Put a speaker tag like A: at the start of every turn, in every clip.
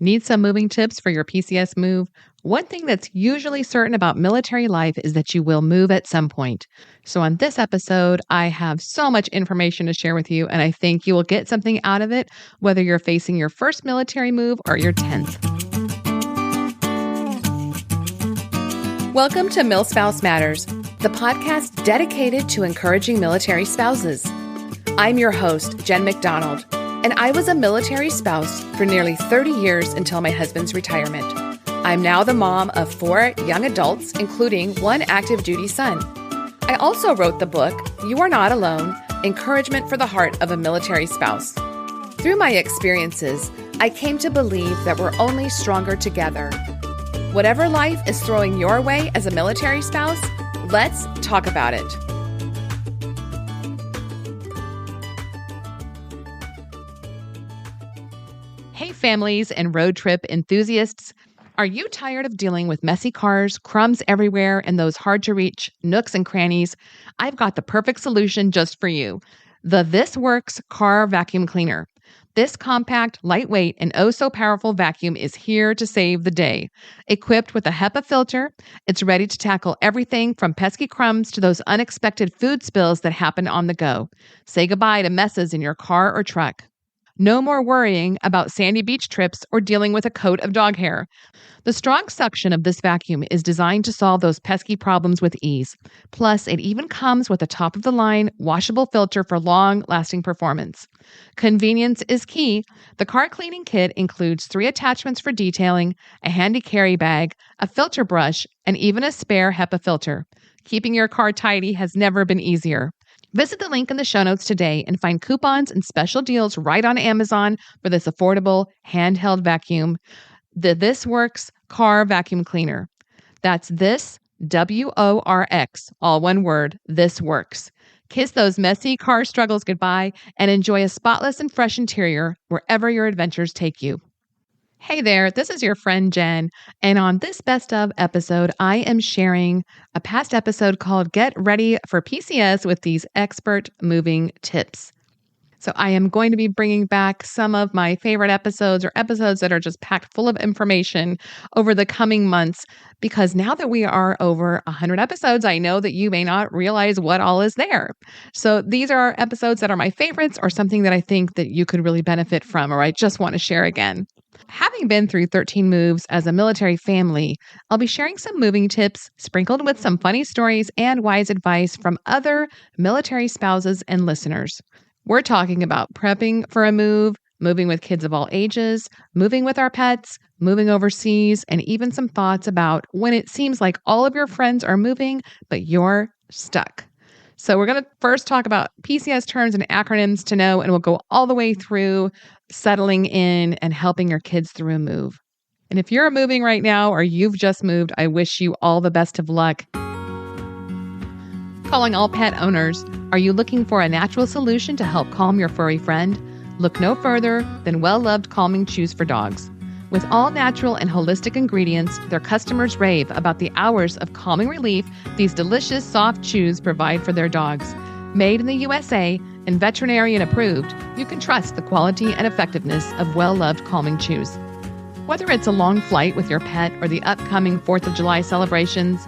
A: Need some moving tips for your PCS move? One thing that's usually certain about military life is that you will move at some point. So, on this episode, I have so much information to share with you, and I think you will get something out of it, whether you're facing your first military move or your 10th. Welcome to MilSpouse Matters, the podcast dedicated to encouraging military spouses. I'm your host, Jen McDonald, and I was a military spouse for nearly 30 years until my husband's retirement. I'm now the mom of 4 young adults, including 1 active duty son. I also wrote the book, You Are Not Alone, Encouragement for the Heart of a Military Spouse. Through my experiences, I came to believe that we're only stronger together. Whatever life is throwing your way as a military spouse, let's talk about it. Hey, families and road trip enthusiasts. Are you tired of dealing with messy cars, crumbs everywhere, and those hard-to-reach nooks and crannies? I've got the perfect solution just for you. The This Works Car Vacuum Cleaner. This compact, lightweight, and oh-so-powerful vacuum is here to save the day. Equipped with a HEPA filter, it's ready to tackle everything from pesky crumbs to those unexpected food spills that happen on the go. Say goodbye to messes in your car or truck. No more worrying about sandy beach trips or dealing with a coat of dog hair. The strong suction of this vacuum is designed to solve those pesky problems with ease. Plus, it even comes with a top-of-the-line washable filter for long-lasting performance. Convenience is key. The car cleaning kit includes 3 attachments for detailing, a handy carry bag, a filter brush, and even a spare HEPA filter. Keeping your car tidy has never been easier. Visit the link in the show notes today and find coupons and special deals right on Amazon for this affordable handheld vacuum, the This Works Car Vacuum Cleaner. That's this, W-O-R-X, all one word, This Works. Kiss those messy car struggles goodbye and enjoy a spotless and fresh interior wherever your adventures take you. Hey there, this is your friend Jen, and on this Best Of episode, I am sharing a past episode called Get Ready for PCS with these expert moving tips. So I am going to be bringing back some of my favorite episodes or episodes that are just packed full of information over the coming months, because now that we are over 100 episodes, I know that you may not realize what all is there. So these are episodes that are my favorites or something that I think that you could really benefit from, or I just want to share again. Having been through 13 moves as a military family, I'll be sharing some moving tips sprinkled with some funny stories and wise advice from other military spouses and listeners. We're talking about prepping for a move, moving with kids of all ages, moving with our pets, moving overseas, and even some thoughts about when it seems like all of your friends are moving, but you're stuck. So we're going to first talk about PCS terms and acronyms to know, and we'll go all the way through settling in and helping your kids through a move. And if you're moving right now or you've just moved, I wish you all the best of luck. Calling all pet owners, are you looking for a natural solution to help calm your furry friend? Look no further than well-loved calming chews for dogs. With all natural and holistic ingredients, their customers rave about the hours of calming relief these delicious soft chews provide for their dogs. Made in the USA and veterinarian approved, you can trust the quality and effectiveness of well-loved calming chews. Whether it's a long flight with your pet or the upcoming 4th of July celebrations,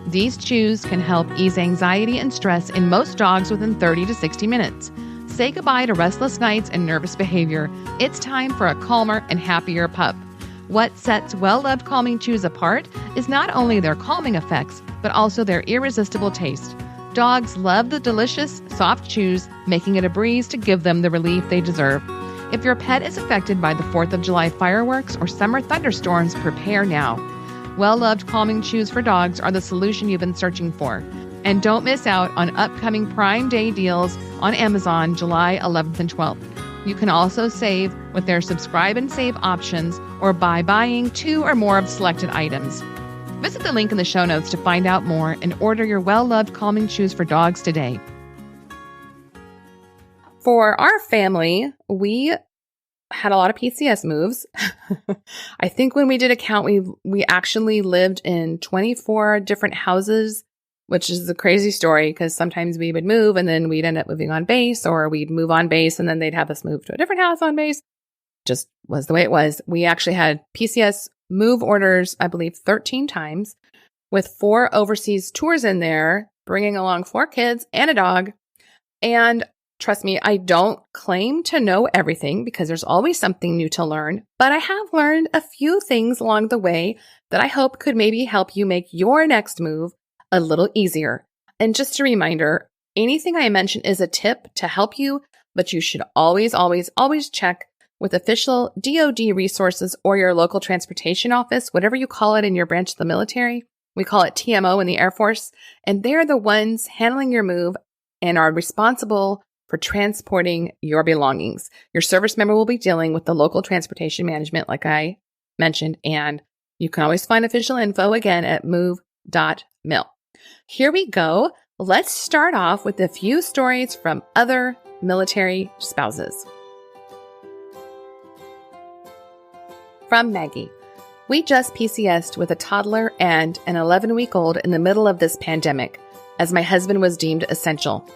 A: these chews can help ease anxiety and stress in most dogs within 30 to 60 minutes. Say goodbye to restless nights and nervous behavior. It's time for a calmer and happier pup. What sets well-loved calming chews apart is not only their calming effects, but also their irresistible taste. Dogs love the delicious, soft chews, making it a breeze to give them the relief they deserve. If your pet is affected by the 4th of July fireworks or summer thunderstorms, prepare now. Well-loved calming chews for dogs are the solution you've been searching for. And don't miss out on upcoming Prime Day deals on Amazon July 11th and 12th. You can also save with their subscribe and save options or by buying 2 or more of selected items. Visit the link in the show notes to find out more and order your well-loved calming chews for dogs today. For our family, we had a lot of PCS moves. I think when we did a count, we actually lived in 24 different houses, which is a crazy story because sometimes we would move and then we'd end up moving on base, or we'd move on base and then they'd have us move to a different house on base. Just
B: was the way it was. We actually had PCS move orders, I believe, 13 times with 4 overseas tours in there, bringing along 4 kids and a dog. And trust me, I don't claim to know everything because there's always something new to learn, but I have learned a few things along the way that I hope could maybe help you make your next move a little easier. And just a reminder, anything I mention is a tip to help you, but you should always, always, always check with official DoD resources or your local transportation office, whatever you call it in your branch of the military. We call it TMO in the Air Force, and they're the ones handling your move and are responsible for transporting your belongings. Your service member will be dealing with the local transportation management, like I mentioned, and you can always find official info again at move.mil. Here we go. Let's start off with a few stories from other military spouses. From Maggie. We just PCS'd with a toddler and an 11-week-old in the middle of this pandemic, as my husband was deemed essential.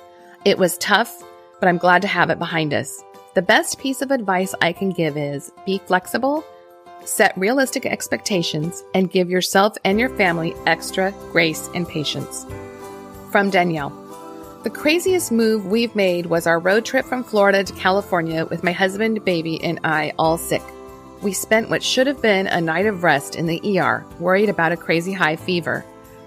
B: It was tough, but I'm glad to have it behind us. The best piece of advice I can give is be flexible, set realistic expectations, and give yourself and your family extra grace and patience. From Danielle. The craziest move we've made was our road trip from Florida to California with my husband, baby, and I all sick. We spent what should have been a night of rest in the ER, worried about a crazy high fever.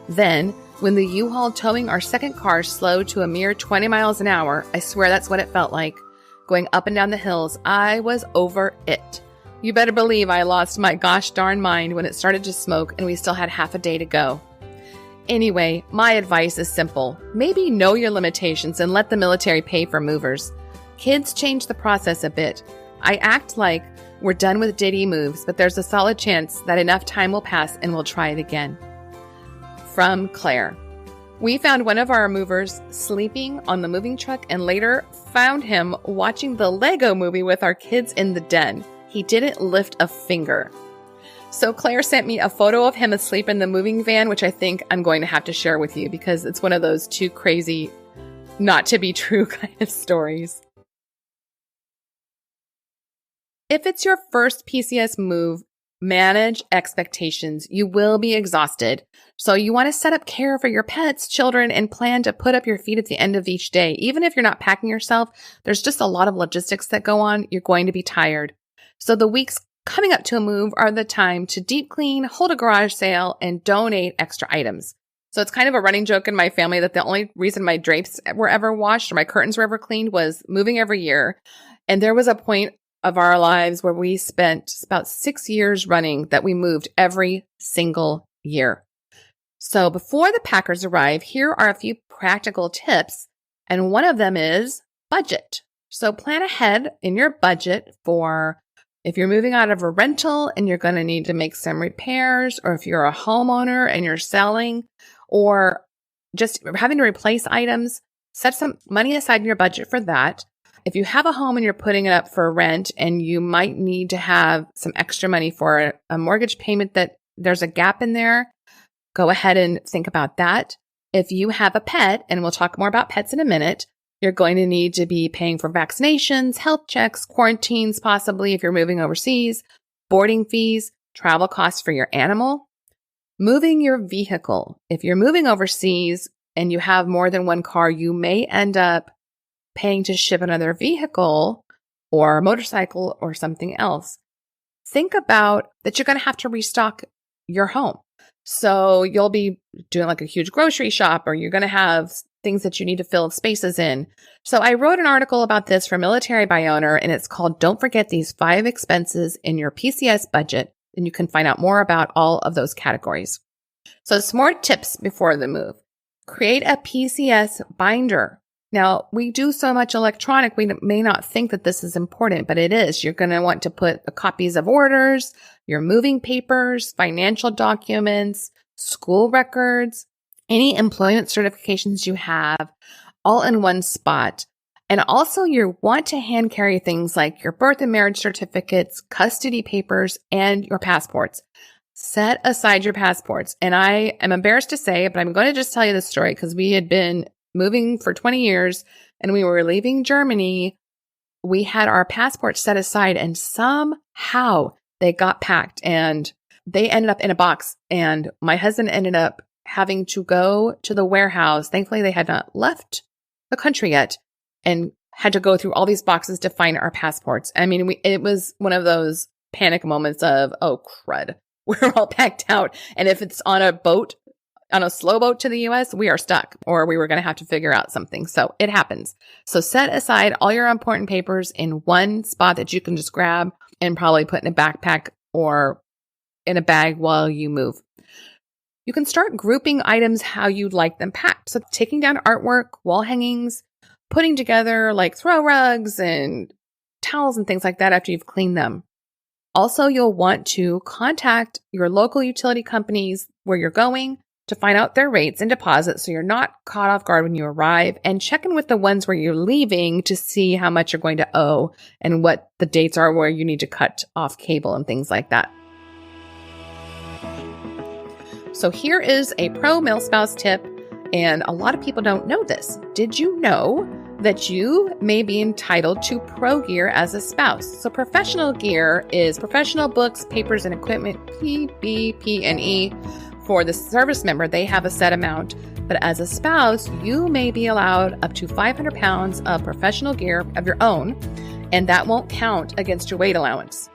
B: Then, when the U-Haul towing our second car slowed to a mere 20 miles an hour, I swear that's what it felt like, going up and down the hills, I was over it. You better believe I lost my gosh darn mind when it started to smoke and we still had half a day to go. Anyway, my advice is simple. Maybe know your limitations and let the military pay for movers. Kids change the process a bit. I act like we're done with Diddy moves, but there's a solid chance that enough time will pass and we'll try it again. From Claire. We found one of our movers sleeping on the moving truck and later found him watching the Lego movie with our kids in the den. He didn't lift a finger. So Claire sent me a photo of him asleep in the moving van, which I think I'm going to have to share with you because it's one of those too crazy not to be true kind of stories. If it's your first PCS move, manage expectations. You will be exhausted. So you want to set up care for your pets, children, and plan to put up your feet at the end of each day. Even if you're not packing yourself, there's just a lot of logistics that go on. You're going to be tired. So the weeks coming up to a move are the time to deep clean, hold a garage sale, and donate extra items. So it's kind of a running joke in my family that the only reason my drapes were ever washed or my curtains were ever cleaned was moving every year. And there was a point of our lives where we spent about 6 years running that we moved every single year. So before the packers arrive, here are a few practical tips. And one of them is budget. So plan ahead in your budget for if you're moving out of a rental and you're going to need to make some repairs, or if you're a homeowner and you're selling, or just having to replace items, set some money aside in your budget for that. If you have a home and you're putting it up for rent and you might need to have some extra money for a mortgage payment that there's a gap in there, go ahead and think about that. If you have a pet, and we'll talk more about pets in a minute, you're going to need to be paying for vaccinations, health checks, quarantines, possibly if you're moving overseas, boarding fees, travel costs for your animal. Moving your vehicle. If you're moving overseas and you have more than one car, you may end up paying to ship another vehicle or a motorcycle or something else. Think about that you're going to have to restock your home. So you'll be doing like a huge grocery shop, or you're going to have things that you need to fill spaces in. So I wrote an article about this for Military by Owner, and it's called Don't Forget These 5 Expenses in Your PCS Budget. And you can find out more about all of those categories. So some more tips before the move. Create a PCS binder. Now, we do so much electronic, we may not think that this is important, but it is. You're going to want to put the copies of orders, your moving papers, financial documents, school records, any employment certifications you have, all in one spot. And also you want to hand carry things like your birth and marriage certificates, custody papers, and your passports. Set aside your passports. And I am embarrassed to say it, but I'm going to just tell you this story because we had been moving for 20 years and we were leaving Germany we had our passports set aside and somehow they got packed and they ended up in a box. And my husband ended up having to go to the warehouse. Thankfully, they had not left the country yet and had to go through all these boxes to find our passports. I mean, it was one of those panic moments of, oh, crud, we're all packed out. And if it's on a boat, on a slow boat to the US, we are stuck or we were going to have to figure out something. So it happens. So set aside all your important papers in one spot that you can just grab and probably put in a backpack or in a bag while you move. You can start grouping items how you'd like them packed. So taking down artwork, wall hangings, putting together like throw rugs and towels and things like that after you've cleaned them. Also, you'll want to contact your local utility companies where you're going to find out their rates and deposits so you're not caught off guard when you arrive, and check in with the ones where you're leaving to see how much you're going to owe and what the dates are where you need to cut off cable and things like that. So here is a pro MilSpouse tip, and a lot of people don't know this. Did you know that you may be entitled to pro gear as a spouse? So professional gear is professional books, papers, and equipment, PBP&E. For the service member, they have a set amount, but as a spouse, you may be allowed up to 500 pounds of professional gear of your own, and that won't count against your weight allowance.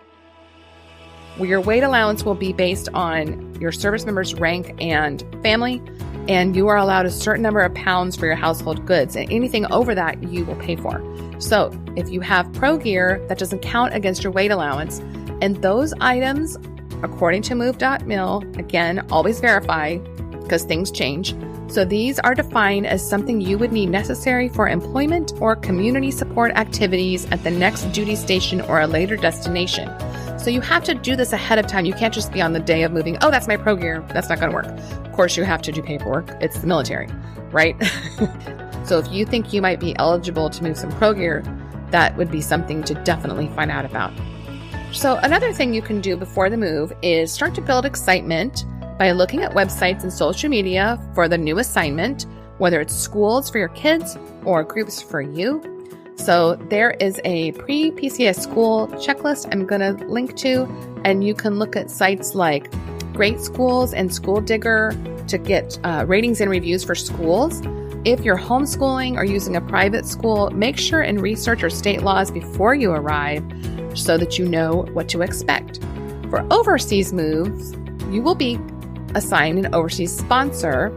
B: Your weight allowance will be based on your service member's rank and family, and you are allowed a certain number of pounds for your household goods, and anything over that you will pay for. So if you have pro gear, that doesn't count against your weight allowance, and those items, according to move.mil, again, always verify because things change. So these are defined as something you would need necessary for employment or community support activities at the next duty station or a later destination. So you have to do this ahead of time. You can't just be on the day of moving, oh, that's my pro gear. That's not going to work. Of course, you have to do paperwork. It's the military, right? So if you think you might be eligible to move some pro gear, that would be something to definitely find out about. So another thing you can do before the move is start to build excitement by looking at websites and social media for the new assignment, whether it's schools for your kids or groups for you. So there is a pre-PCS school checklist I'm going to link to, and you can look at sites like Great Schools and School Digger to get ratings and reviews for schools. If you're homeschooling or using a private school, make sure and research your state laws before you arrive so that you know what to expect. For overseas moves, you will be assigned an overseas sponsor.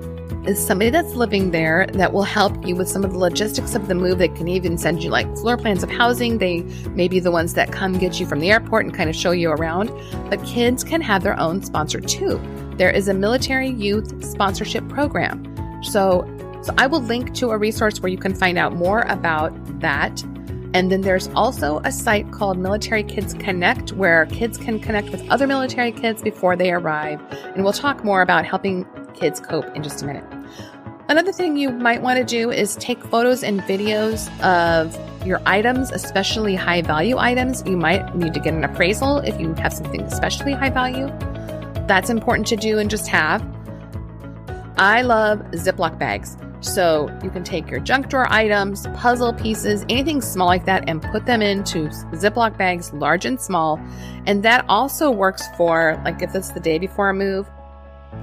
B: Is somebody that's living there that will help you with some of the logistics of the move. They can even send you like floor plans of housing. They may be the ones that come get you from the airport and kind of show you around. But kids can have their own sponsor too. There is a military youth sponsorship program. So I will link to a resource where you can find out more about that. And then there's also a site called Military Kids Connect, where kids can connect with other military kids before they arrive. And we'll talk more about helping kids cope in just a minute. Another thing you might want to do is take photos and videos of your items, especially high value items. You might need to get an appraisal if you have something especially high value. That's important to do and just have. I love Ziploc bags. So you can take your junk drawer items, puzzle pieces, anything small like that, and put them into Ziploc bags, large and small. And that also works for, like, if it's the day before a move,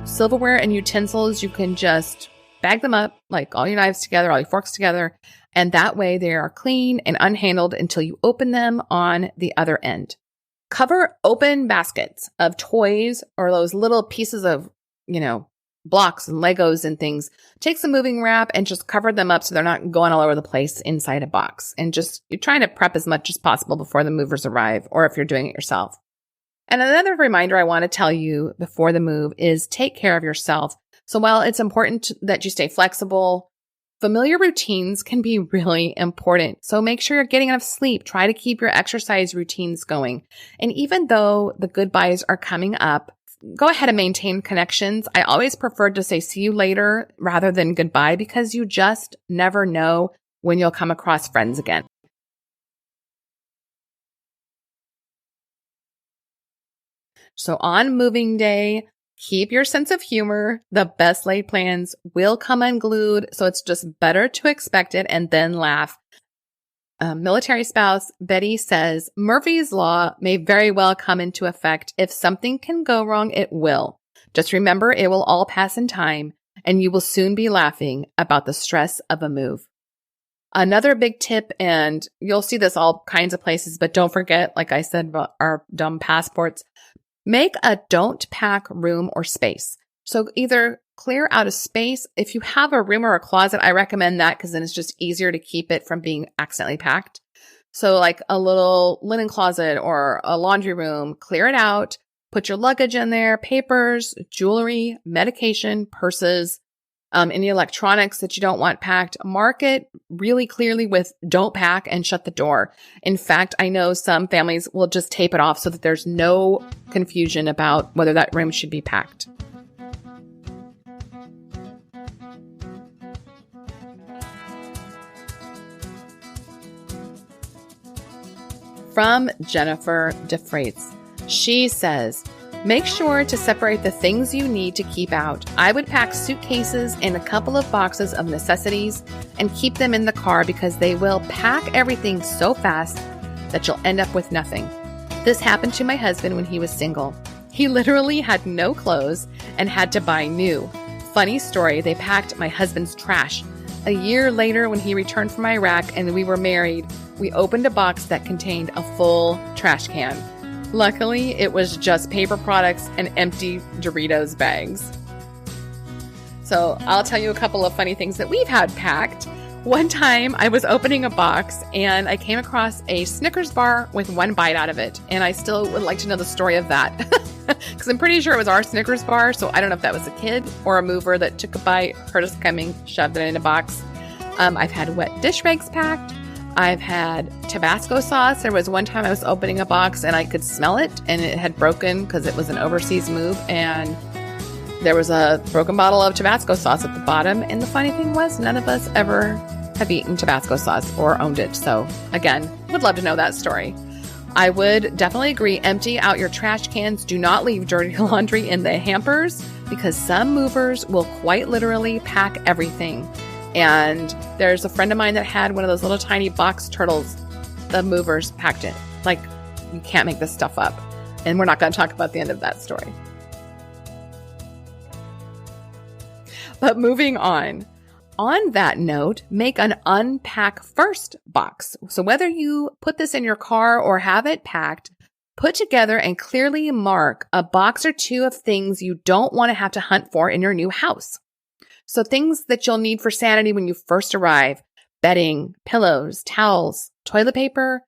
B: silverware and utensils, you can just bag them up, like all your knives together, all your forks together. And that way they are clean and unhandled until you open them on the other end. Cover open baskets of toys or those little pieces of, blocks and Legos and things. Take some moving wrap and just cover them up so they're not going all over the place inside a box. And just you're trying to prep as much as possible before the movers arrive, or if you're doing it yourself. And another reminder I want to tell you before the move is take care of yourself. So while it's important that you stay flexible, familiar routines can be really important. So make sure you're getting enough sleep. Try to keep your exercise routines going. And even though the goodbyes are coming up, go ahead and maintain connections. I always prefer to say see you later rather than goodbye, because you just never know when you'll come across friends again. So on moving day, keep your sense of humor. The best laid plans will come unglued, so it's just better to expect it and then laugh. military spouse, Betty says, Murphy's Law may very well come into effect. If something can go wrong, it will. Just remember, it will all pass in time, and you will soon be laughing about the stress of a move. Another big tip, and you'll see this all kinds of places, but don't forget, like I said about our dumb passports, make a don't pack room or space. So either clear out a space. If you have a room or a closet, I recommend that because then it's just easier to keep it from being accidentally packed. So like a little linen closet or a laundry room, clear it out, put your luggage in there, papers, jewelry, medication, purses, any electronics that you don't want packed. Mark it really clearly with don't pack and shut the door. In fact, I know some families will just tape it off so that there's no confusion about whether that room should be packed. From Jennifer DeFreitas. She says, make sure to separate the things you need to keep out. I would pack suitcases and a couple of boxes of necessities and keep them in the car because they will pack everything so fast that you'll end up with nothing. This happened to my husband when he was single. He literally had no clothes and had to buy new. Funny story, they packed my husband's trash. A year later, when he returned from Iraq and we were married, we opened a box that contained a full trash can. Luckily, it was just paper products and empty Doritos bags. So I'll tell you a couple of funny things that we've had packed. One time I was opening a box and I came across a Snickers bar with one bite out of it. And I still would like to know the story of that because I'm pretty sure it was our Snickers bar. So I don't know if that was a kid or a mover that took a bite, heard us coming, shoved it in a box. I've had wet dish rags packed. I've had Tabasco sauce. There was one time I was opening a box and I could smell it and it had broken because it was an overseas move and there was a broken bottle of Tabasco sauce at the bottom. And the funny thing was none of us ever have eaten Tabasco sauce or owned it. So again, would love to know that story. I would definitely agree. Empty out your trash cans. Do not leave dirty laundry in the hampers because some movers will quite literally pack everything. And there's a friend of mine that had one of those little tiny box turtles. The movers packed it. Like, you can't make this stuff up. And we're not going to talk about the end of that story. But moving on. On that note, make an unpack first box. So whether you put this in your car or have it packed, put together and clearly mark a box or two of things you don't want to have to hunt for in your new house. So things that you'll need for sanity when you first arrive: bedding, pillows, towels, toilet paper,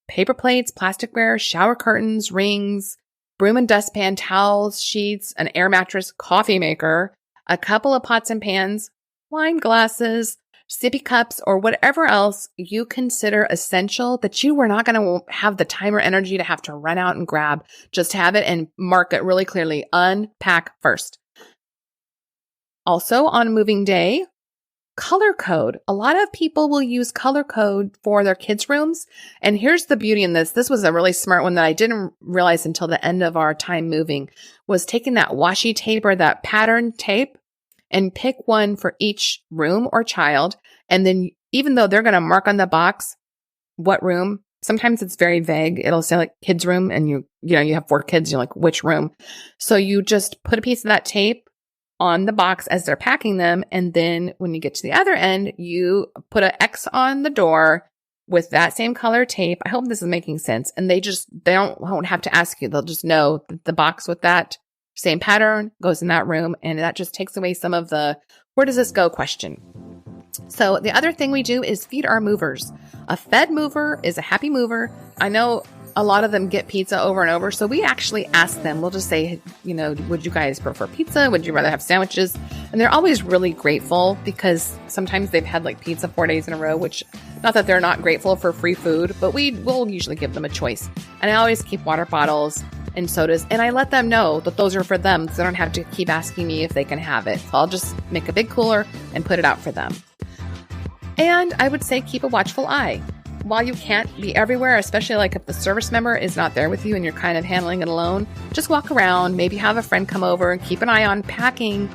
B: paper plates, plasticware, shower curtains, rings, broom and dustpan, towels, sheets, an air mattress, coffee maker, a couple of pots and pans, wine glasses, sippy cups, or whatever else you consider essential that you were not going to have the time or energy to have to run out and grab. Just have it and mark it really clearly. Unpack first. Also, on moving day, color code. A lot of people will use color code for their kids' rooms. And here's the beauty in this. This was a really smart one that I didn't realize until the end of our time moving, was taking that washi tape or that pattern tape and pick one for each room or child. And then even though they're going to mark on the box what room, sometimes it's very vague. It'll say like kids' room and you have 4 kids. You're like, which room? So you just put a piece of that tape on the box as they're packing them. And then when you get to the other end, you put an X on the door with that same color tape. I hope this is making sense. And they won't have to ask you. They'll just know that the box with that same pattern goes in that room. And that just takes away some of the, where does this go question. So the other thing we do is feed our movers. A fed mover is a happy mover. I know a lot of them get pizza over and over. So we actually ask them, we'll just say, would you guys prefer pizza? Would you rather have sandwiches? And they're always really grateful because sometimes they've had like pizza 4 days in a row, which not that they're not grateful for free food, but we will usually give them a choice. And I always keep water bottles and sodas and I let them know that those are for them. So they don't have to keep asking me if they can have it. So I'll just make a big cooler and put it out for them. And I would say keep a watchful eye. While you can't be everywhere, especially like if the service member is not there with you and you're kind of handling it alone, just walk around, maybe have a friend come over and keep an eye on packing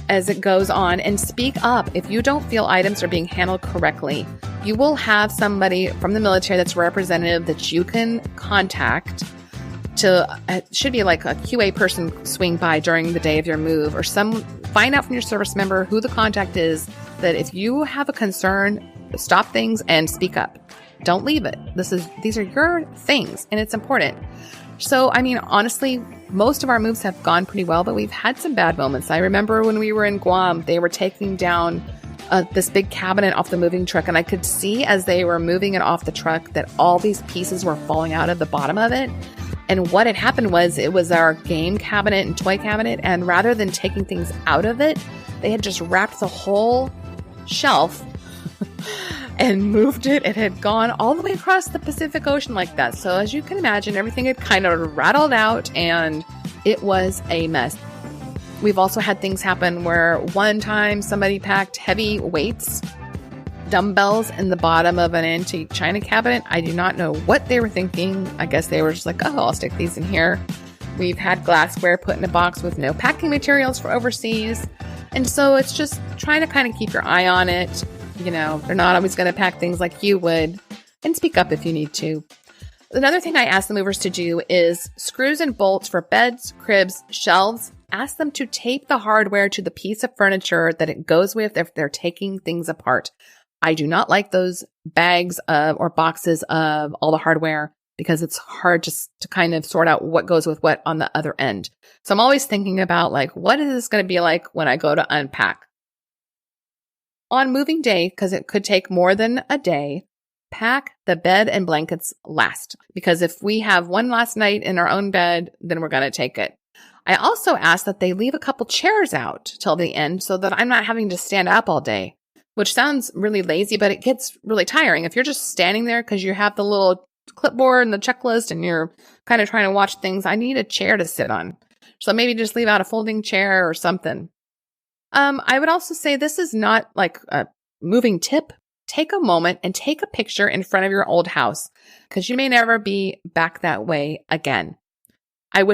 B: as it goes on and speak up if you don't feel items are being handled correctly. you will have somebody from the military that's representative that you can contact to, it should be like a QA person swing by during the day of your move, or find out from your service member who the contact is, that if you have a concern, stop things and speak up. Don't leave it. These are your things, and it's important. So, I mean, honestly, most of our moves have gone pretty well, but we've had some bad moments. I remember when we were in Guam, they were taking down this big cabinet off the moving truck, and I could see as they were moving it off the truck that all these pieces were falling out of the bottom of it. And what had happened was, it was our game cabinet and toy cabinet, and rather than taking things out of it, they had just wrapped the whole shelf and moved it. It had gone all the way across the Pacific Ocean like that. So as you can imagine, everything had kind of rattled out, and it was a mess. We've also had things happen where one time somebody packed heavy weights, dumbbells in the bottom of an antique china cabinet. I do not know what they were thinking. I guess they were just like, oh, I'll stick these in here. We've had glassware put in a box with no packing materials for overseas. And so it's just trying to kind of keep your eye on it. You know, they're not always going to pack things like you would, and speak up if you need to. Another thing I ask the movers to do is screws and bolts for beds, cribs, shelves. Ask them to tape the hardware to the piece of furniture that it goes with if they're taking things apart. I do not like those bags or boxes of all the hardware, because it's hard just to kind of sort out what goes with what on the other end. So I'm always thinking about, like, what is this going to be like when I go to unpack? On moving day, because it could take more than a day, pack the bed and blankets last. Because if we have one last night in our own bed, then we're going to take it. I also ask that they leave a couple chairs out till the end so that I'm not having to stand up all day, which sounds really lazy, but it gets really tiring. If you're just standing there because you have the little clipboard and the checklist and you're kind of trying to watch things, I need a chair to sit on. So maybe just leave out a folding chair or something. I would also say this is not like a moving tip. Take a moment and take a picture in front of your old house, because you may never be back that way again. I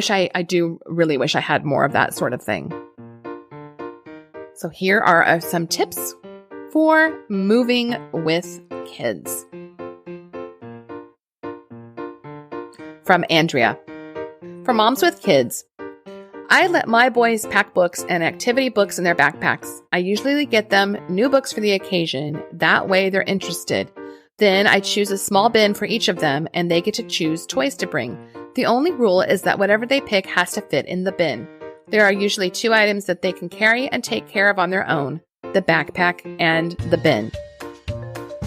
B: do really wish I had more of that sort of thing. So here are some tips for moving with kids. From Andrea. For moms with kids, I let my boys pack books and activity books in their backpacks. I usually get them new books for the occasion. That way they're interested. Then I choose a small bin for each of them, and they get to choose toys to bring. The only rule is that whatever they pick has to fit in the bin. There are usually 2 items that they can carry and take care of on their own: the backpack and the bin.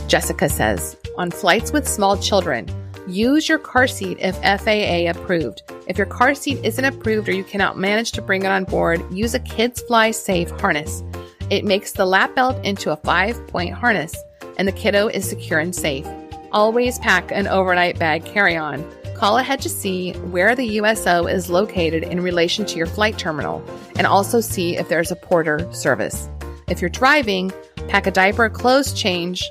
B: Jessica says, on flights with small children, use your car seat if FAA approved. If your car seat isn't approved or you cannot manage to bring it on board, use a Kids Fly Safe harness. It makes the lap belt into a 5-point harness, and the kiddo is secure and safe. Always pack an overnight bag carry-on. Call ahead to see where the USO is located in relation to your flight terminal, and also see if there's a porter service. If you're driving, pack a diaper, clothes change,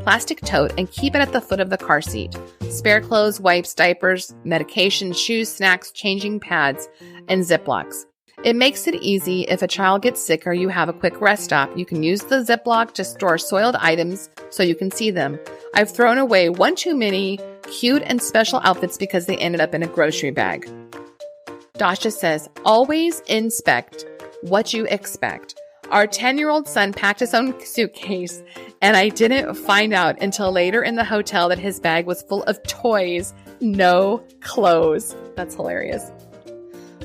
B: plastic tote, and keep it at the foot of the car seat. Spare clothes, wipes, diapers, medication, shoes, snacks, changing pads, and Ziplocs. It makes it easy if a child gets sick or you have a quick rest stop. You can use the Ziploc to store soiled items so you can see them. I've thrown away one too many cute and special outfits because they ended up in a grocery bag. Dasha says, always inspect what you expect. Our 10-year-old son packed his own suitcase, and I didn't find out until later in the hotel that his bag was full of toys, no clothes. That's hilarious.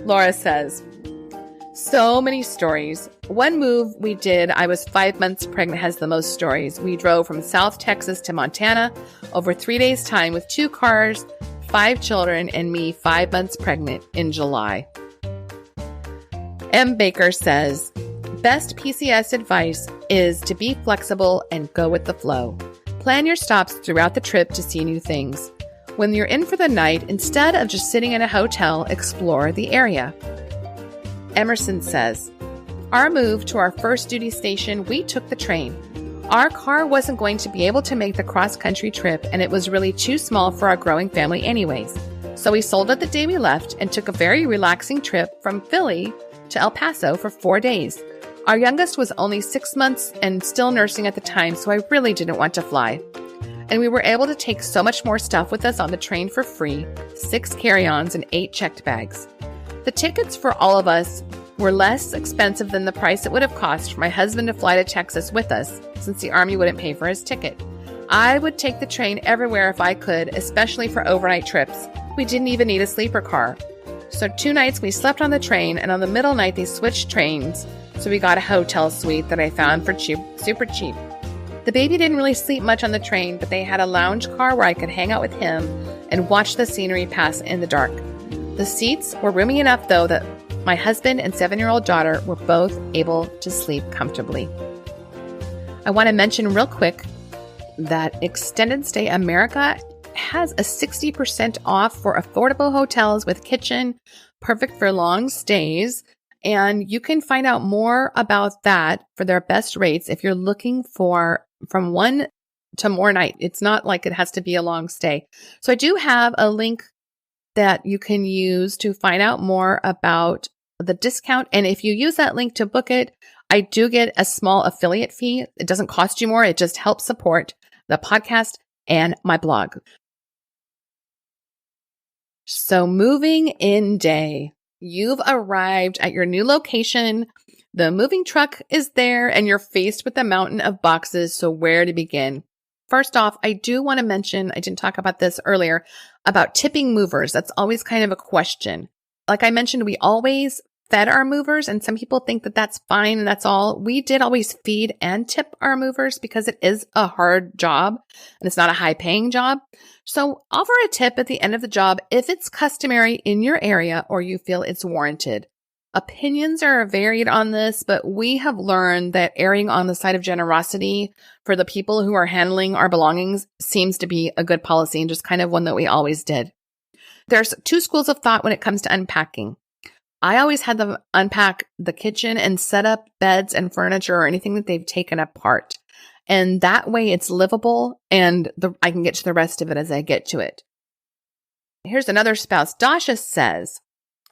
B: Laura says, so many stories. One move we did, I was 5 months pregnant, has the most stories. We drove from South Texas to Montana over 3 days' time with 2 cars, 5 children, and me 5 months pregnant in July. M. Baker says, best PCS advice is to be flexible and go with the flow. Plan your stops throughout the trip to see new things. When you're in for the night, instead of just sitting in a hotel, explore the area. Emerson says, our move to our first duty station, we took the train. Our car wasn't going to be able to make the cross-country trip, and it was really too small for our growing family anyways. So we sold it the day we left and took a very relaxing trip from Philly to El Paso for 4 days. Our youngest was only 6 months and still nursing at the time, so I really didn't want to fly. And we were able to take so much more stuff with us on the train for free, 6 carry-ons and 8 checked bags. The tickets for all of us were less expensive than the price it would have cost for my husband to fly to Texas with us, since the Army wouldn't pay for his ticket. I would take the train everywhere if I could, especially for overnight trips. We didn't even need a sleeper car. So 2 nights we slept on the train, and on the middle night they switched trains. So we got a hotel suite that I found for super cheap. The baby didn't really sleep much on the train, but they had a lounge car where I could hang out with him and watch the scenery pass in the dark. The seats were roomy enough, though, that my husband and 7-year-old daughter were both able to sleep comfortably. I want to mention real quick that Extended Stay America has a 60% off for affordable hotels with kitchen, perfect for long stays. And you can find out more about that for their best rates if you're looking for from 1 to more night. It's not like it has to be a long stay. So I do have a link that you can use to find out more about the discount. And if you use that link to book it, I do get a small affiliate fee. It doesn't cost you more. It just helps support the podcast and my blog. So moving in day, you've arrived at your new location. The moving truck is there and you're faced with a mountain of boxes. So where to begin? First off, I do want to mention, I didn't talk about this earlier, about tipping movers. That's always kind of a question. Like I mentioned, we always fed our movers, and some people think that that's fine and that's all. We did always feed and tip our movers because it is a hard job and it's not a high paying job. So offer a tip at the end of the job if it's customary in your area or you feel it's warranted. Opinions are varied on this, but we have learned that erring on the side of generosity for the people who are handling our belongings seems to be a good policy and just kind of one that we always did. There's 2 schools of thought when it comes to unpacking. I always had them unpack the kitchen and set up beds and furniture or anything that they've taken apart. And that way it's livable and I can get to the rest of it as I get to it. Here's another spouse. Dasha says,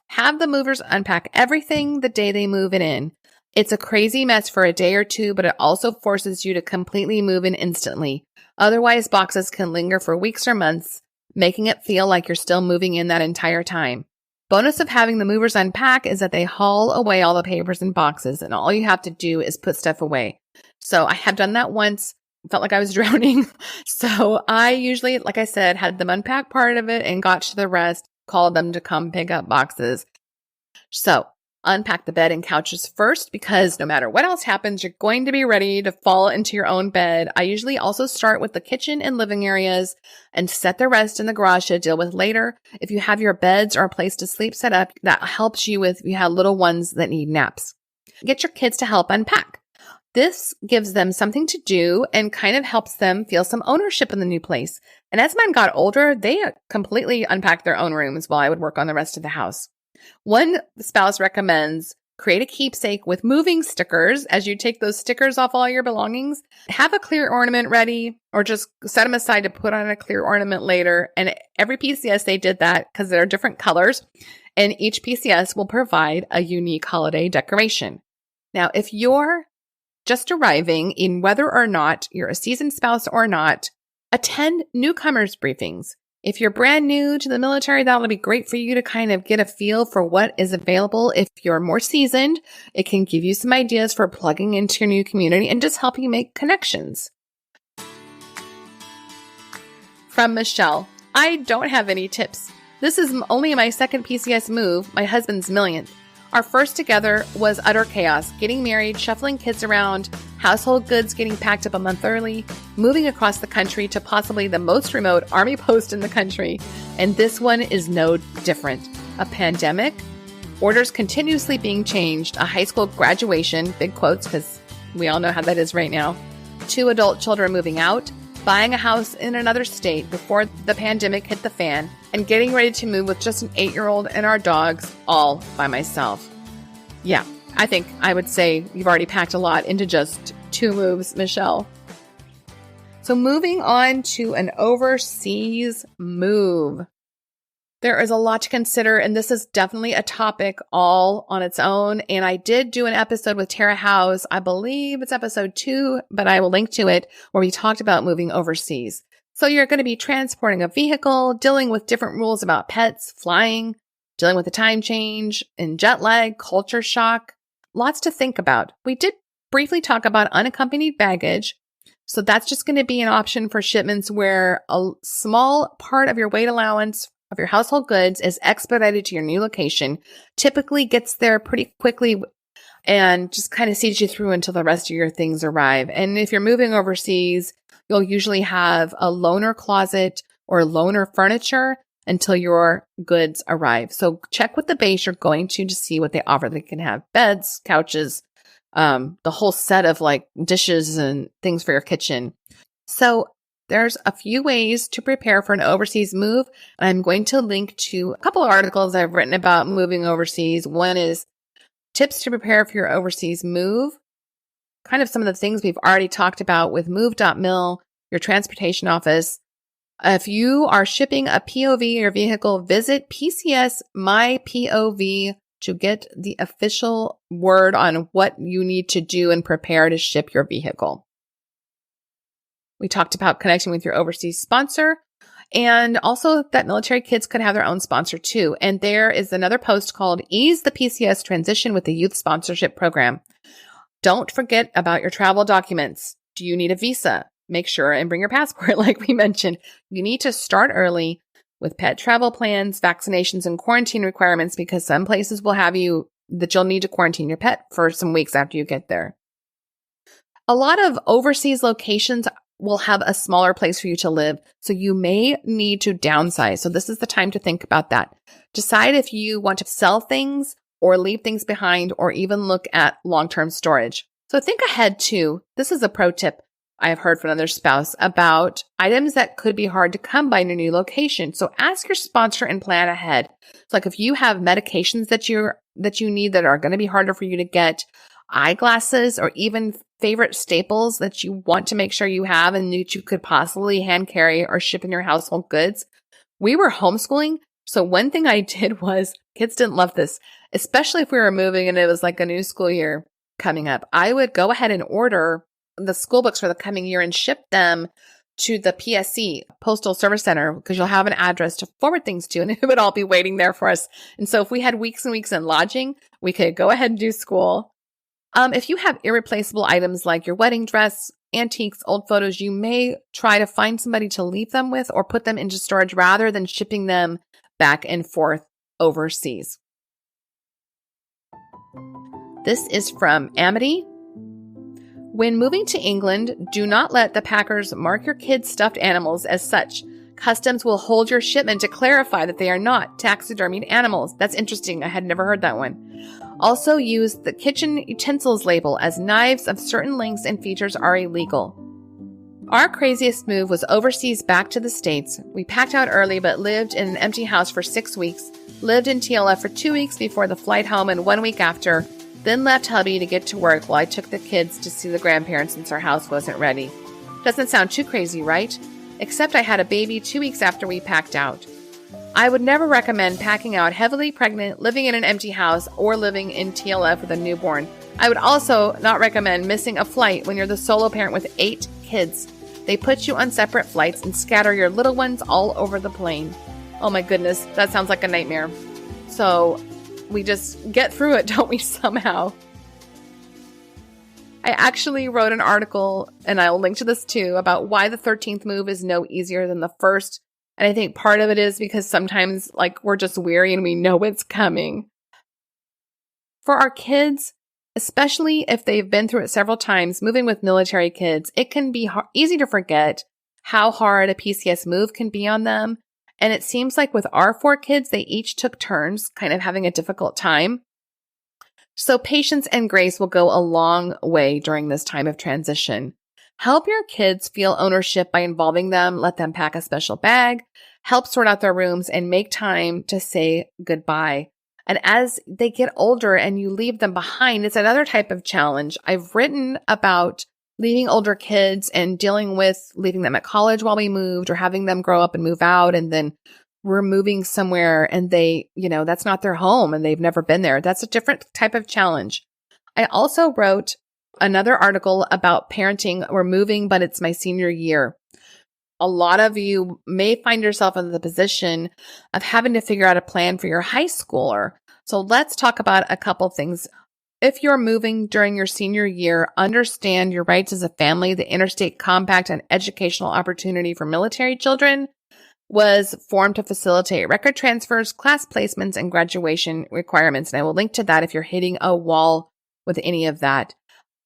B: have the movers unpack everything the day they move it in. It's a crazy mess for a day or 2, but it also forces you to completely move in instantly. Otherwise, boxes can linger for weeks or months, making it feel like you're still moving in that entire time. Bonus of having the movers unpack is that they haul away all the papers and boxes, and all you have to do is put stuff away. So I have done that once. Felt like I was drowning. So I usually, like I said, had them unpack part of it and got to the rest, called them to come pick up boxes. So unpack the bed and couches first, because no matter what else happens, you're going to be ready to fall into your own bed. I usually also start with the kitchen and living areas and set the rest in the garage to deal with later. If you have your beds or a place to sleep set up, that helps you if you have little ones that need naps. Get your kids to help unpack. This gives them something to do and kind of helps them feel some ownership in the new place. And as mine got older, they completely unpacked their own rooms while I would work on the rest of the house. One spouse recommends create a keepsake with moving stickers. As you take those stickers off all your belongings, have a clear ornament ready or just set them aside to put on a clear ornament later. And every PCS, they did that because they're different colors. And each PCS will provide a unique holiday decoration. Now, if you're just arriving, in whether or not you're a seasoned spouse or not, attend newcomers briefings. If you're brand new to the military, that'll be great for you to kind of get a feel for what is available. If you're more seasoned, it can give you some ideas for plugging into your new community and just help you make connections. From Michelle, I don't have any tips. This is only my second PCS move, my husband's millionth. Our first together was utter chaos, getting married, shuffling kids around, household goods getting packed up a month early, moving across the country to possibly the most remote Army post in the country. And this one is no different. A pandemic, orders continuously being changed, a high school graduation, big quotes because we all know how that is right now, 2 adult children moving out, buying a house in another state before the pandemic hit the fan, and getting ready to move with just an 8-year-old and our dogs all by myself. Yeah, I think I would say you've already packed a lot into just 2 moves, Michelle. So moving on to an overseas move. There is a lot to consider, and this is definitely a topic all on its own. And I did do an episode with Tara House, I believe it's episode 2, but I will link to it, where we talked about moving overseas. So you're going to be transporting a vehicle, dealing with different rules about pets, flying, dealing with the time change and jet lag, culture shock. Lots to think about. We did briefly talk about unaccompanied baggage. So that's just going to be an option for shipments where a small part of your weight allowance of your household goods is expedited to your new location, typically gets there pretty quickly and just kind of sees you through until the rest of your things arrive. And if you're moving overseas, you'll usually have a loaner closet or loaner furniture until your goods arrive. So check with the base you're going to see what they offer. They can have beds, couches, the whole set of like dishes and things for your kitchen. So there's a few ways to prepare for an overseas move. And I'm going to link to a couple of articles I've written about moving overseas. One is tips to prepare for your overseas move. Kind of some of the things we've already talked about with move.mil, your transportation office. If you are shipping a POV or vehicle, visit PCS My POV to get the official word on what you need to do and prepare to ship your vehicle. We talked about connecting with your overseas sponsor and also that military kids could have their own sponsor too. And there is another post called Ease the PCS Transition with the Youth Sponsorship Program. Don't forget about your travel documents. Do you need a visa? Make sure and bring your passport like we mentioned. You need to start early with pet travel plans, vaccinations, and quarantine requirements because some places will have you that you'll need to quarantine your pet for some weeks after you get there. A lot of overseas locations will have a smaller place for you to live, so you may need to downsize. So this is the time to think about that. Decide if you want to sell things or leave things behind or even look at long-term storage. So think ahead too. This is a pro tip I have heard from another spouse about items that could be hard to come by in your new location. So ask your sponsor and plan ahead. So like if you have medications that you need that are going to be harder for you to get, eyeglasses, or even favorite staples that you want to make sure you have and that you could possibly hand carry or ship in your household goods. We were homeschooling. So one thing I did was, kids didn't love this, especially if we were moving and it was like a new school year coming up. I would go ahead and order the school books for the coming year and ship them to the PSC, Postal Service Center, because you'll have an address to forward things to and it would all be waiting there for us. And so if we had weeks and weeks in lodging, we could go ahead and do school. If you have irreplaceable items like your wedding dress, antiques, old photos, you may try to find somebody to leave them with or put them into storage rather than shipping them back and forth overseas. This is from Amity. When moving to England, do not let the packers mark your kids' stuffed animals as such. Customs will hold your shipment to clarify that they are not taxidermied animals. That's interesting. I had never heard that one. Also use the kitchen utensils label as knives of certain lengths and features are illegal. Our craziest move was overseas back to the States. We packed out early but lived in an empty house for 6 weeks, lived in TLF for 2 weeks before the flight home and 1 week after, then left hubby to get to work while I took the kids to see the grandparents since our house wasn't ready. Doesn't sound too crazy, right? Except I had a baby 2 weeks after we packed out. I would never recommend packing out heavily pregnant, living in an empty house, or living in TLF with a newborn. I would also not recommend missing a flight when you're the solo parent with 8 kids. They put you on separate flights and scatter your little ones all over the plane. Oh my goodness, that sounds like a nightmare. So we just get through it, don't we, somehow? I actually wrote an article, and I'll link to this too, about why the 13th move is no easier than the first. And I think part of it is because sometimes we're just weary and we know it's coming. For our kids, especially if they've been through it several times, moving with military kids, it can be easy to forget how hard a PCS move can be on them. And it seems like with our 4 kids, they each took turns kind of having a difficult time. So patience and grace will go a long way during this time of transition. Help your kids feel ownership by involving them. Let them pack a special bag, help sort out their rooms, and make time to say goodbye. And as they get older and you leave them behind, it's another type of challenge. I've written about leaving older kids and dealing with leaving them at college while we moved or having them grow up and move out. And then we're moving somewhere and they, that's not their home and they've never been there. That's a different type of challenge. I also wrote another article about parenting. We're moving, but it's my senior year. a lot of you may find yourself in the position of having to figure out a plan for your high schooler. So let's talk about a couple things. If you're moving during your senior year, understand your rights as a family. The Interstate Compact on Educational Opportunity for Military Children was formed to facilitate record transfers, class placements, and graduation requirements. And I will link to that if you're hitting a wall with any of that.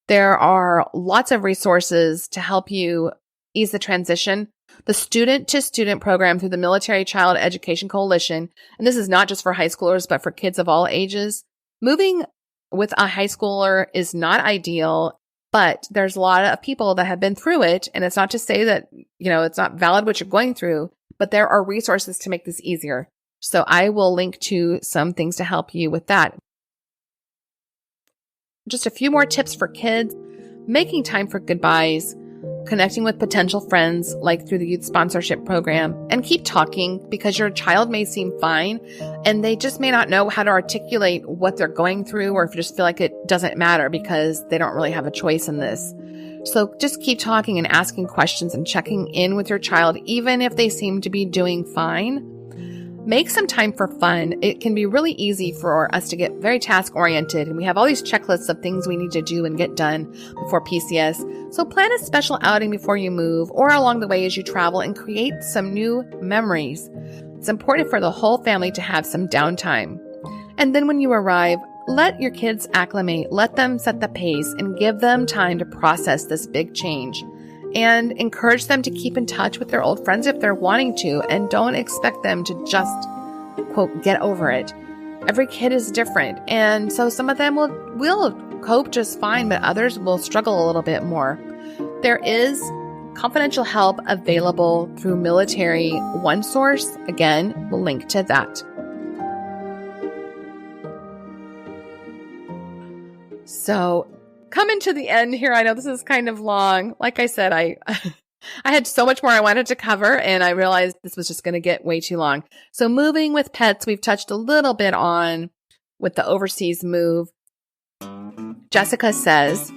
B: There are lots of resources to help you ease the transition. The student-to-student program through the Military Child Education Coalition, and this is not just for high schoolers, but for kids of all ages. Moving with a high schooler is not ideal, but there's a lot of people that have been through it. And it's not to say that, it's not valid what you're going through, but there are resources to make this easier. So I will link to some things to help you with that. Just a few more tips for kids: making time for goodbyes, connecting with potential friends, like through the youth sponsorship program, and keep talking, because your child may seem fine and they just may not know how to articulate what they're going through, or if you just feel like it doesn't matter because they don't really have a choice in this. So just keep talking and asking questions and checking in with your child, even if they seem to be doing fine. Make some time for fun. It can be really easy for us to get very task oriented, and we have all these checklists of things we need to do and get done before PCS. So plan a special outing before you move or along the way as you travel, and create some new memories. It's important for the whole family to have some downtime. And then when you arrive, let your kids acclimate, let them set the pace, and give them time to process this big change. And encourage them to keep in touch with their old friends if they're wanting to, and don't expect them to just, quote, get over it. Every kid is different, and so some of them will cope just fine, but others will struggle a little bit more. There is confidential help available through Military One Source. Again, we'll link to that. So, coming to the end here, I know this is kind of long. Like I said, I had so much more I wanted to cover, and I realized this was just going to get way too long. So moving with pets, we've touched a little bit on with the overseas move. Jessica says,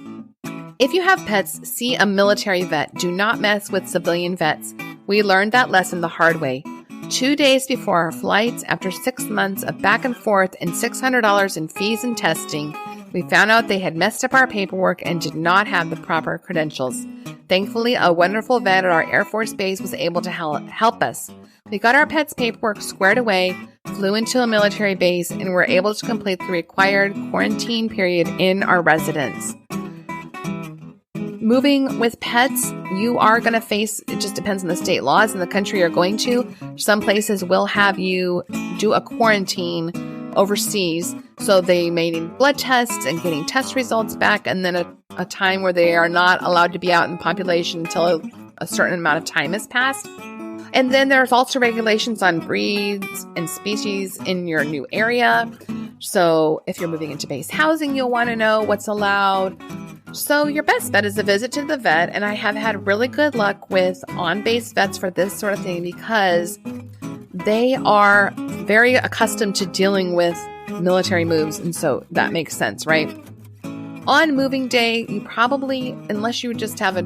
B: if you have pets, see a military vet. Do not mess with civilian vets. We learned that lesson the hard way. 2 days before our flights, after 6 months of back and forth and $600 in fees and testing, we found out they had messed up our paperwork and did not have the proper credentials. Thankfully, a wonderful vet at our Air Force base was able to help us. We got our pet's paperwork squared away, flew into a military base, and were able to complete the required quarantine period in our residence. Moving with pets, you are going to face, it just depends on the state laws in the country you're going to. Some places will have you do a quarantine overseas. So they may need blood tests and getting test results back, and then a time where they are not allowed to be out in the population until a certain amount of time has passed. And then there's also regulations on breeds and species in your new area. So if you're moving into base housing, you'll want to know what's allowed. So your best bet is a visit to the vet, and I have had really good luck with on-base vets for this sort of thing because they are very accustomed to dealing with military moves, and so that makes sense, right? On moving day, you probably, unless you just have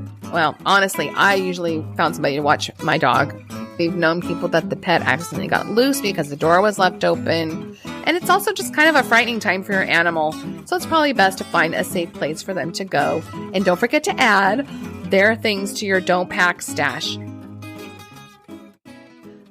B: honestly, I usually found somebody to watch my dog. We've known people that the pet accidentally got loose because the door was left open. And it's also just kind of a frightening time for your animal. So it's probably best to find a safe place for them to go. And don't forget to add their things to your don't pack stash.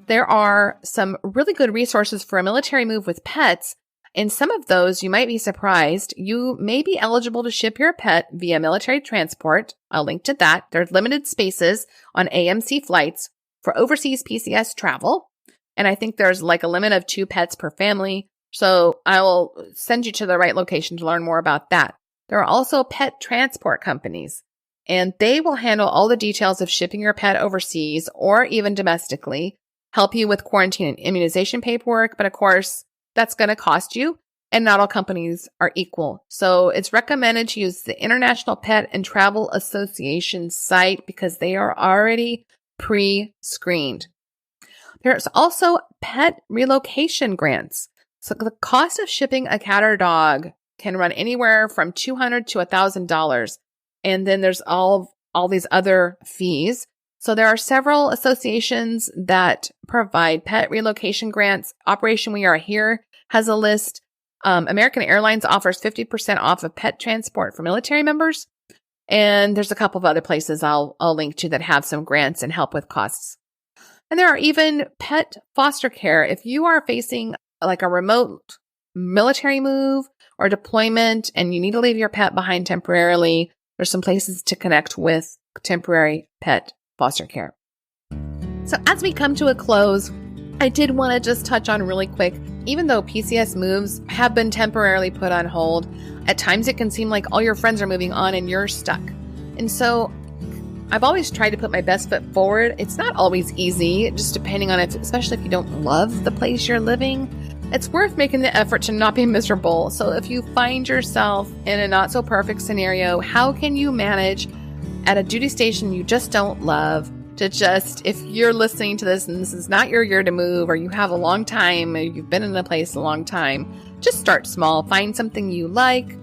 B: There are some really good resources for a military move with pets. In some of those, you might be surprised. You may be eligible to ship your pet via military transport. I'll link to that. There's limited spaces on AMC flights for overseas PCS travel. And I think there's like a limit of 2 pets per family. So I will send you to the right location to learn more about that. There are also pet transport companies, and they will handle all the details of shipping your pet overseas or even domestically, help you with quarantine and immunization paperwork. But of course, that's going to cost you, and not all companies are equal. So it's recommended to use the International Pet and Travel Association site because they are already pre-screened. There's also pet relocation grants. So the cost of shipping a cat or dog can run anywhere from $200 to $1,000. And then there's all these other fees. So there are several associations that provide pet relocation grants. Operation We Are Here has a list. American Airlines offers 50% off of pet transport for military members. And there's a couple of other places I'll link to that have some grants and help with costs. And there are even pet foster care. If you are facing like a remote military move or deployment and you need to leave your pet behind temporarily, there's some places to connect with temporary pet foster care. So as we come to a close, I did want to just touch on really quick, even though PCS moves have been temporarily put on hold, at times it can seem like all your friends are moving on and you're stuck. And so I've always tried to put my best foot forward. It's not always easy, just depending on especially if you don't love the place you're living. It's worth making the effort to not be miserable. So if you find yourself in a not so perfect scenario, how can you manage at a duty station you just don't love to just, if you're listening to this and this is not your year to move, or you have a long time, or you've been in a place a long time, just start small, find something you like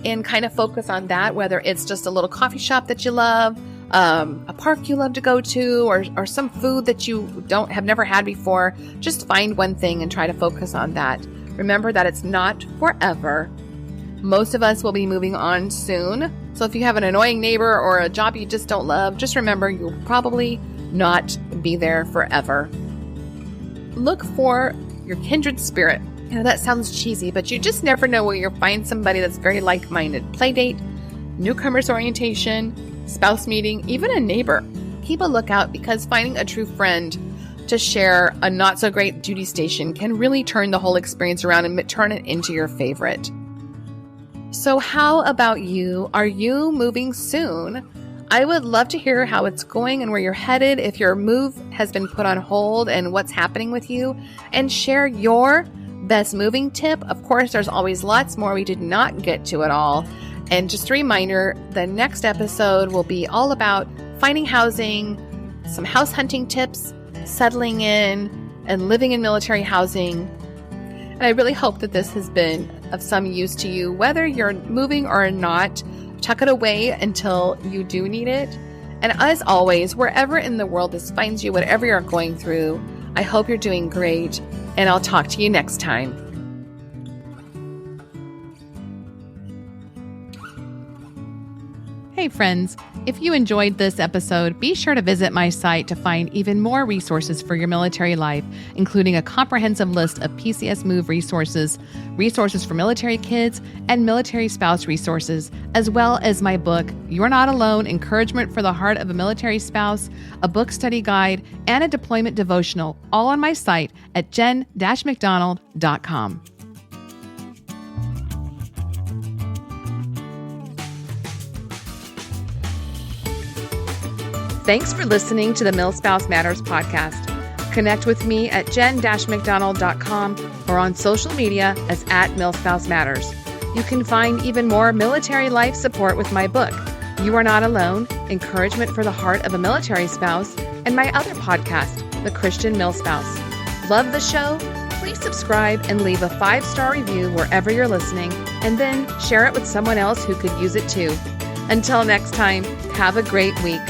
B: and kind of focus on that, whether it's just a little coffee shop that you love, a park you love to go to, or some food that you have never had before. Just find one thing and try to focus on that. Remember that it's not forever. Most of us will be moving on soon. So if you have an annoying neighbor or a job you just don't love, just remember you'll probably not be there forever. Look for your kindred spirit. You know, that sounds cheesy, but you just never know where you'll find somebody that's very like-minded. Playdate, newcomers orientation, spouse meeting, even a neighbor. Keep a lookout, because finding a true friend to share a not so great duty station can really turn the whole experience around and turn it into your favorite. So how about you? Are you moving soon? I would love to hear how it's going and where you're headed, if your move has been put on hold and what's happening with you, and share your best moving tip. Of course, there's always lots more. We did not get to it all. And just a reminder, the next episode will be all about finding housing, some house hunting tips, settling in, and living in military housing. And I really hope that this has been of some use to you, whether you're moving or not. Tuck it away until you do need it. And as always, wherever in the world this finds you, whatever you're going through, I hope you're doing great. And I'll talk to you next time.
A: Hey friends, if you enjoyed this episode, be sure to visit my site to find even more resources for your military life, including a comprehensive list of PCS Move resources, resources for military kids, and military spouse resources, as well as my book, You're Not Alone, Encouragement for the Heart of a Military Spouse, a book study guide, and a deployment devotional, all on my site at jen-mcdonald.com. Thanks for listening to the MilSpouse Matters podcast. Connect with me at jen-mcdonald.com or on social media as @MilSpouseMatters. You can find even more military life support with my book, You Are Not Alone, Encouragement for the Heart of a Military Spouse, and my other podcast, The Christian MilSpouse. Love the show? Please subscribe and leave a 5-star review wherever you're listening, and then share it with someone else who could use it too. Until next time, have a great week.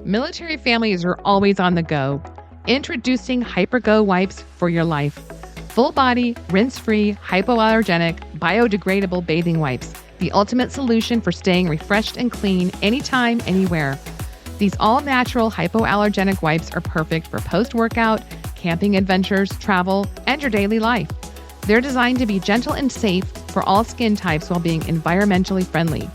A: Military families are always on the go. Introducing HyperGo wipes for your life. Full body, rinse-free, hypoallergenic, biodegradable bathing wipes. The ultimate solution for staying refreshed and clean anytime, anywhere. These all-natural hypoallergenic wipes are perfect for post-workout, camping adventures, travel, and your daily life. They're designed to be gentle and safe for all skin types while being environmentally friendly.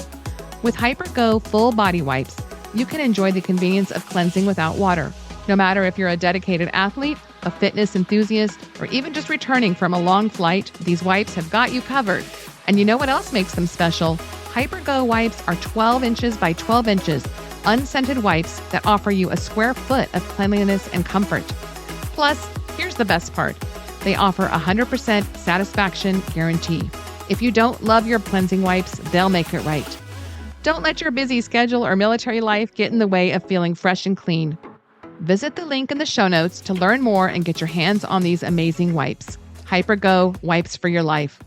A: With HyperGo full body wipes, you can enjoy the convenience of cleansing without water. No matter if you're a dedicated athlete, a fitness enthusiast, or even just returning from a long flight, these wipes have got you covered. And you know what else makes them special? HyperGo wipes are 12 inches by 12 inches, unscented wipes that offer you a square foot of cleanliness and comfort. Plus, here's the best part. They offer a 100% satisfaction guarantee. If you don't love your cleansing wipes, they'll make it right. Don't let your busy schedule or military life get in the way of feeling fresh and clean. Visit the link in the show notes to learn more and get your hands on these amazing wipes. HyperGo, wipes for your life.